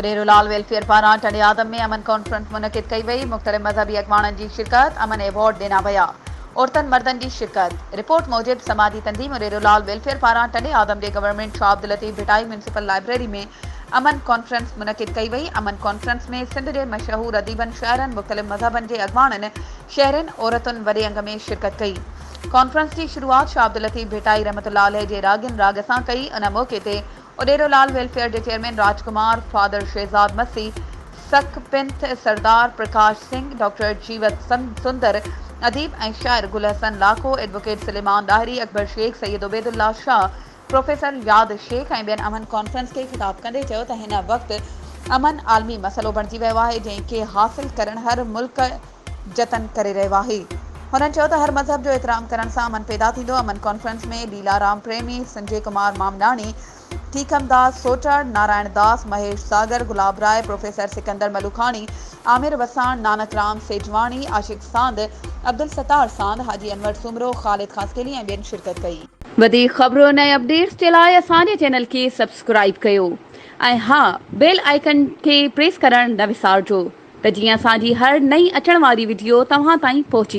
Uderolal welfare पारां टंडे आदम में अमन conference मुनक़िद कई वई। मुख़्तलिफ़ मज़हबी अॻवाननि जी शिरकत। अमन एवॉर्ड ॾिना विया। औरतन मर्दन की शिरकत। रिपोर्ट मूजिब समाजी तंजीम उडेरोलाल वेलफेयर पारां टंडे आदम के government Shah Abdul Latif Bhittai municipal library में अमन कॉन्फ्रेंस मुनक़िद कई वई। अमन कॉन्फ्रेंस में सिंध के मशहूर अदीबन शायरन मुख़्तलिफ़ मज़हबन के अॻवाननि शहरन औरतुन वॾे अंग में शिरकत कई। कॉन्फ्रेंस की शुरुआत शाह अब्दुल लतीफ़ भिटाई रहमतुल्लाह अलैह जे रागिन राग सां कई। उन मौके ते उडेरोलाल वेलफेयर के चेयरमैन राजकुमार, फादर शहजाद मसीह, सकपिंथ सरदार प्रकाश सिंह, डॉक्टर जीवत सुंदर, अदीब ऐं शायर गुल हसन लाखो, एडवोकेट सलेमान दाहरी, अकबर शेख, सैयद उबैदुल्लाह शाह, प्रोफेसर याद शेख ऐं ॿियनि अमन कॉन्फ्रेंस के खिताब कंदे चयो त हिन वक़्तु अमन आलमी मसलो बणिजी वियो आहे जंहिंखे हासिल करण हर मुल्क जतन करे रहियो आहे। हुननि चयो त हर मज़हब जो एहतराम करण सां अमन पैदा थींदो। अमन कॉन्फ्रेंस में लीलाराम प्रेमी, संजय कुमार मामलानी, ठीकमदास सोचर, नारायण दास, महेश सागर, गुलाब राय, प्रोफेसर सिकंदर मलुखानी, आमिर वसाण, नानक राम सेजवाणी, आशिक सांद, अब्दुल सत्तार सांद, हाजी अनवर सुमरो, ख़ालिद खासकेली ऐं ॿियनि शिरकत कई। वधीक ख़बरूं ऐं अपडेट्स जे लाइ असांजे चैनल खे सब्सक्राइब कयो ऐं हा बेल आइकन खे प्रेस करण न विसारिजो त जीअं असांजी हर नई अचण वारी वीडियो तव्हां ताईं पहुची